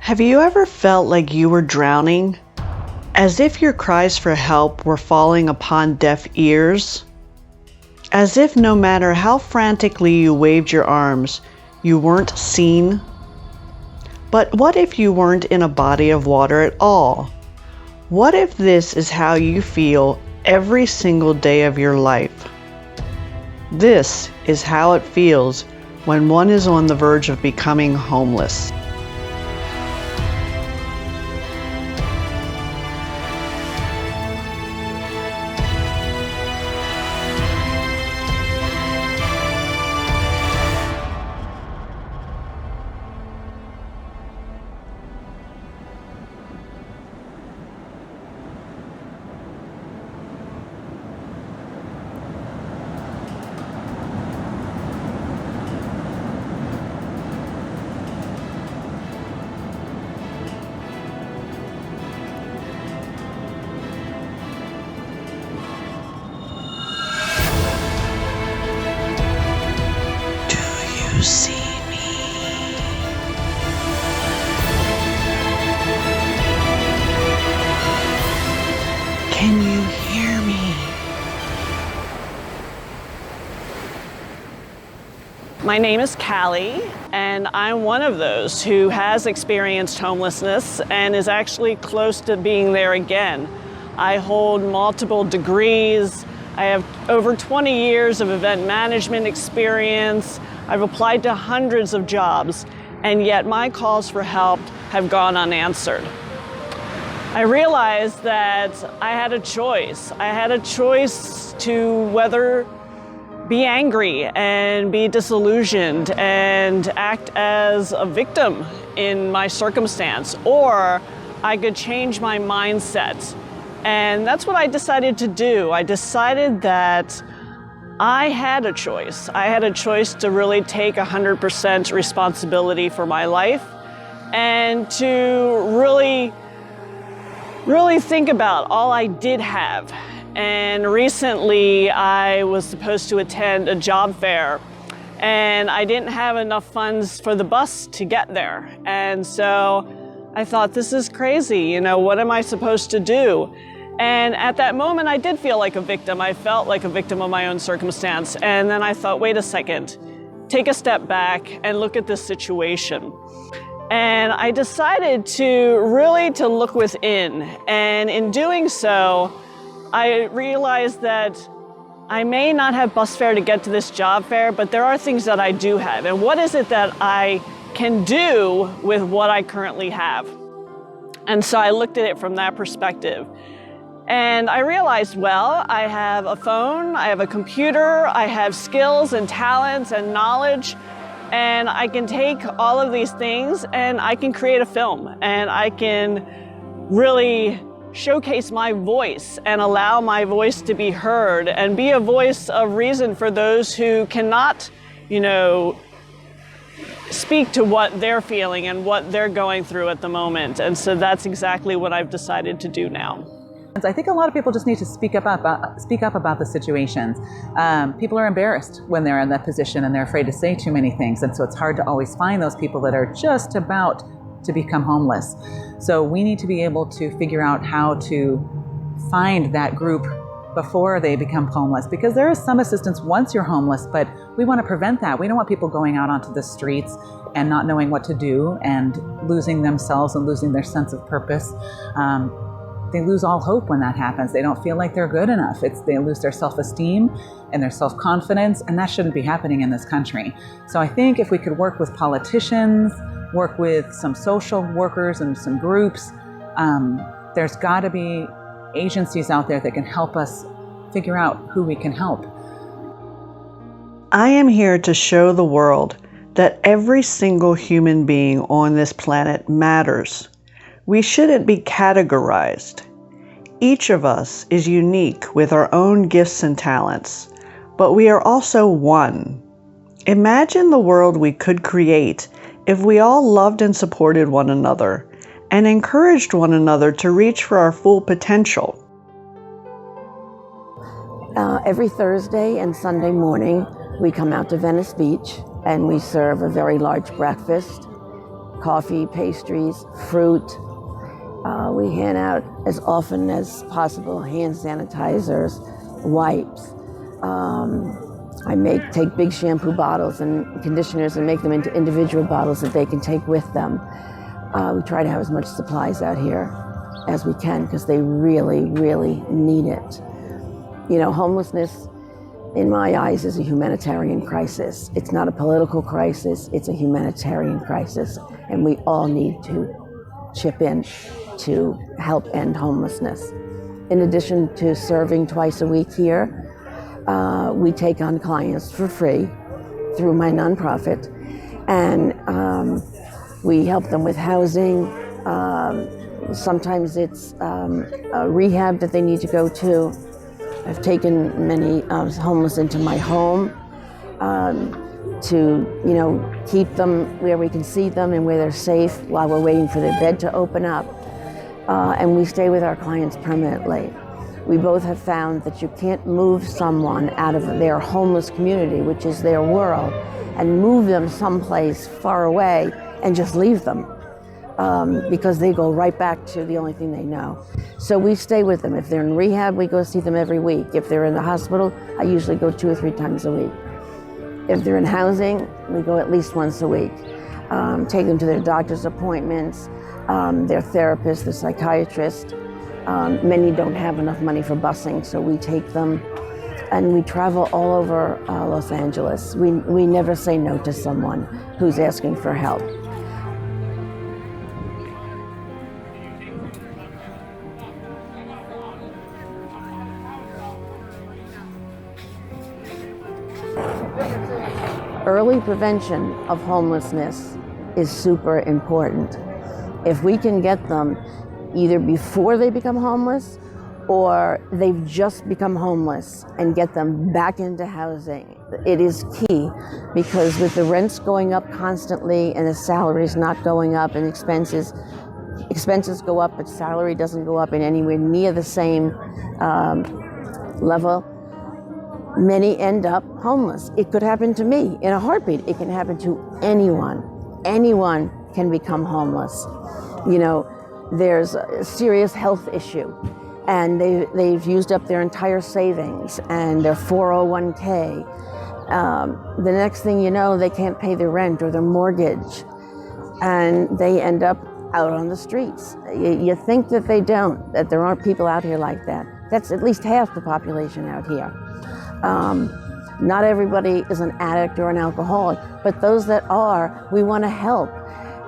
Have you ever felt like you were drowning? As if your cries for help were falling upon deaf ears? As if no matter how frantically you waved your arms, you weren't seen? But what if you weren't in a body of water at all? What if this is how you feel every single day of your life? This is how it feels when one is on the verge of becoming homeless. You see me? Can you hear me? My name is Cali, and I'm one of those who has experienced homelessness and is actually close to being there again. I hold multiple degrees. I have over 20 years of event management experience. I've applied to hundreds of jobs, and yet my calls for help have gone unanswered. I realized that I had a choice. I had a choice to whether be angry and be disillusioned and act as a victim in my circumstance, or I could change my mindset. And that's what I decided to do. I decided that I had a choice. I had a choice to really take 100% responsibility for my life and to really think about all I did have. And recently I was supposed to attend a job fair, and I didn't have enough funds for the bus to get there. And so I thought, this is crazy, what am I supposed to do? And at that moment, I did feel like a victim. I felt like a victim of my own circumstance. And then I thought, wait a second, take a step back and look at this situation. And I decided to look within. And in doing so, I realized that I may not have bus fare to get to this job fair, but there are things that I do have. And what is it that I can do with what I currently have? And so I looked at it from that perspective. And I realized, well, I have a phone, I have a computer, I have skills and talents and knowledge, and I can take all of these things and I can create a film, and I can really showcase my voice and allow my voice to be heard and be a voice of reason for those who cannot, speak to what they're feeling and what they're going through at the moment. And so that's exactly what I've decided to do now. I think a lot of people just need to speak up about the situations. People are embarrassed when they're in that position and they're afraid to say too many things. And so it's hard to always find those people that are just about to become homeless. So we need to be able to figure out how to find that group before they become homeless, because there is some assistance once you're homeless, but we want to prevent that. We don't want people going out onto the streets and not knowing what to do and losing themselves and losing their sense of purpose. They lose all hope when that happens. They don't feel like they're good enough. They lose their self-esteem and their self-confidence, and that shouldn't be happening in this country. So I think if we could work with politicians, work with some social workers and some groups, there's got to be agencies out there that can help us figure out who we can help. I am here to show the world that every single human being on this planet matters. We shouldn't be categorized. Each of us is unique with our own gifts and talents, but we are also one. Imagine the world we could create if we all loved and supported one another and encouraged one another to reach for our full potential. Every Thursday and Sunday morning, we come out to Venice Beach and we serve a very large breakfast. coffee, pastries, fruit. We hand out as often as possible hand sanitizers, wipes. Take big shampoo bottles and conditioners and make them into individual bottles that they can take with them. We try to have as much supplies out here as we can because they really, really need it. You know, homelessness, in my eyes, is a humanitarian crisis. It's not a political crisis, it's a humanitarian crisis, and we all need to chip in to help end homelessness. In addition to serving twice a week here, we take on clients for free through my nonprofit, and we help them with housing. Sometimes it's a rehab that they need to go to. I've taken many homeless into my home to, keep them where we can see them and where they're safe while we're waiting for their bed to open up. And we stay with our clients permanently. We both have found that you can't move someone out of their homeless community, which is their world, and move them someplace far away and just leave them. Because they go right back to the only thing they know. So we stay with them. If they're in rehab, we go see them every week. If they're in the hospital, I usually go 2 or 3 times a week. If they're in housing, we go at least once a week. Take them to their doctor's appointments, their therapist, their psychiatrist. Many don't have enough money for busing, so we take them. And we travel all over Los Angeles. We never say no to someone who's asking for help. Early prevention of homelessness is super important. If we can get them either before they become homeless or they've just become homeless and get them back into housing, it is key, because with the rents going up constantly and the salaries not going up and expenses go up, but salary doesn't go up in anywhere near the same level, many end up homeless. It could happen to me in a heartbeat. It can happen to anyone. Anyone can become homeless. You know, there's a serious health issue and they've used up their entire savings and their 401k. The next thing you know, they can't pay their rent or their mortgage and they end up out on the streets. You think that they don't, that there aren't people out here like that. That's at least half the population out here. Not everybody is an addict or an alcoholic, but those that are, we want to help.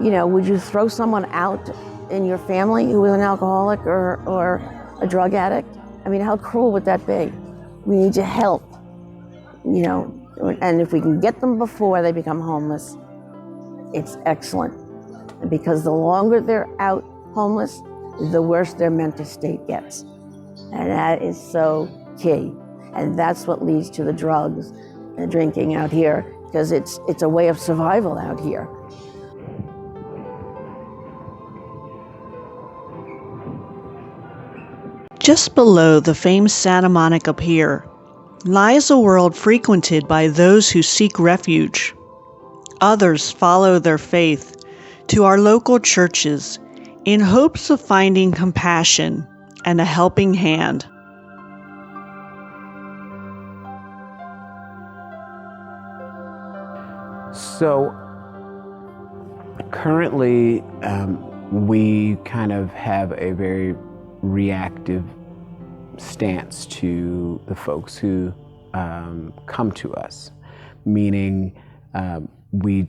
You know, would you throw someone out in your family who is an alcoholic or a drug addict? I mean, how cruel would that be? We need to help, you know, and if we can get them before they become homeless, it's excellent. Because the longer they're out homeless, the worse their mental state gets. And that is so key. And that's what leads to the drugs and drinking out here, because it's a way of survival out here. Just below the famed Santa Monica Pier lies a world frequented by those who seek refuge. Others follow their faith to our local churches in hopes of finding compassion and a helping hand. So currently, we kind of have a very reactive stance to the folks who come to us, meaning we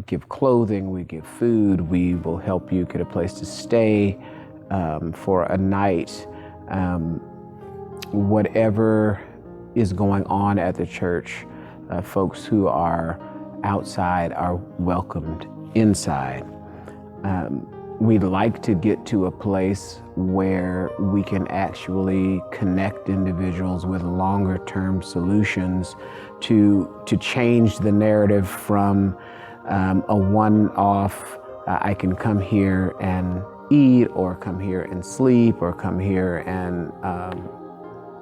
give clothing, we give food, we will help you get a place to stay for a night. Whatever is going on at the church, folks who are outside are welcomed inside. We'd like to get to a place where we can actually connect individuals with longer term solutions to change the narrative from a one-off, I can come here and eat, or come here and sleep, or come here and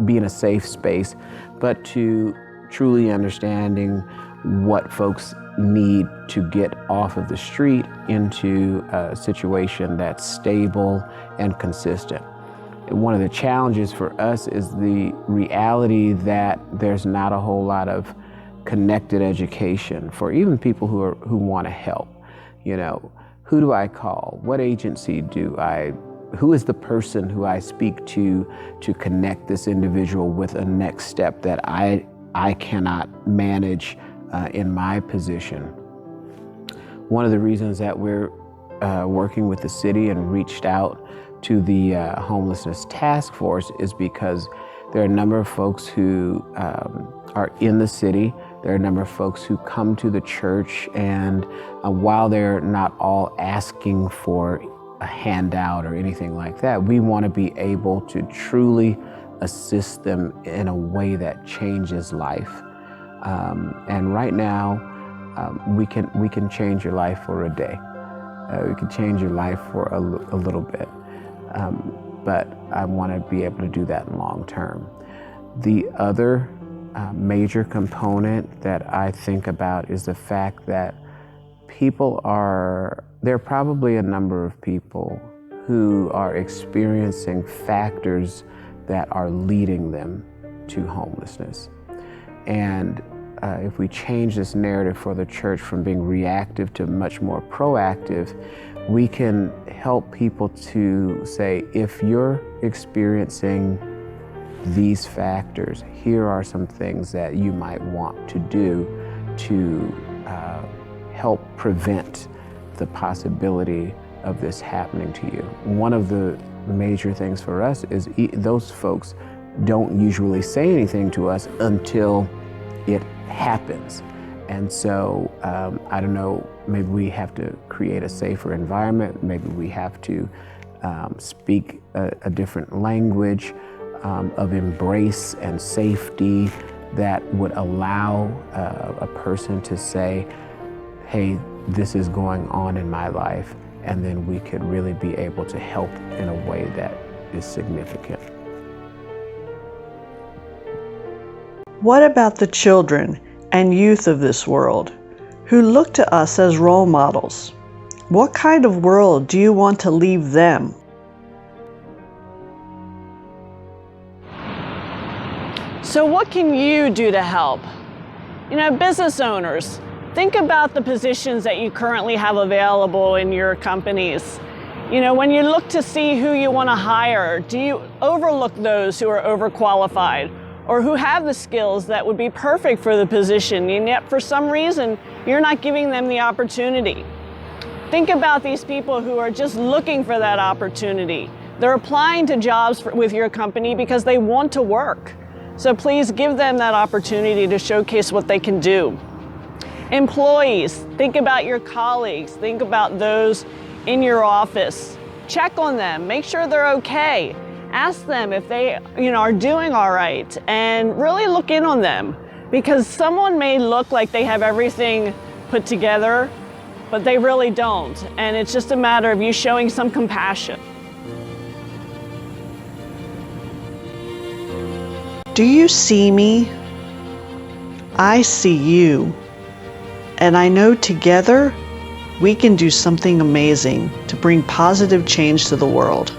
be in a safe space, but to truly understanding what folks need to get off of the street into a situation that's stable and consistent. One of the challenges for us is the reality that there's not a whole lot of connected education for even people who want to help. You know, who do I call? What agency who is the person who I speak to connect this individual with a next step that I cannot manage in my position? One of the reasons that we're working with the city and reached out to the homelessness task force is because there are a number of folks who are in the city. There are a number of folks who come to the church, and while they're not all asking for a handout or anything like that, we want to be able to truly assist them in a way that changes life. And right now, we can change your life for a day. We can change your life for a little bit. But I want to be able to do that long term. The other major component that I think about is the fact that there are probably a number of people who are experiencing factors that are leading them to homelessness. And if we change this narrative for the church from being reactive to much more proactive, we can help people to say, if you're experiencing these factors, here are some things that you might want to do to help prevent the possibility of this happening to you. One of the major things for us is those folks don't usually say anything to us until it happens. And so, I don't know, maybe we have to create a safer environment. Maybe we have to speak a different language of embrace and safety that would allow a person to say, hey, this is going on in my life, and then we could really be able to help in a way that is significant. What about the children and youth of this world who look to us as role models? What kind of world do you want to leave them? So what can you do to help? You know, business owners, think about the positions that you currently have available in your companies. You know, when you look to see who you want to hire, do you overlook those who are overqualified or who have the skills that would be perfect for the position, and yet for some reason you're not giving them the opportunity? Think about these people who are just looking for that opportunity. They're applying to jobs with your company because they want to work. So please give them that opportunity to showcase what they can do. Employees, think about your colleagues, think about those in your office. Check on them, make sure they're okay. Ask them if they, are doing all right, and really look in on them, because someone may look like they have everything put together, but they really don't. And it's just a matter of you showing some compassion. Do you see me? I see you. And I know together we can do something amazing to bring positive change to the world.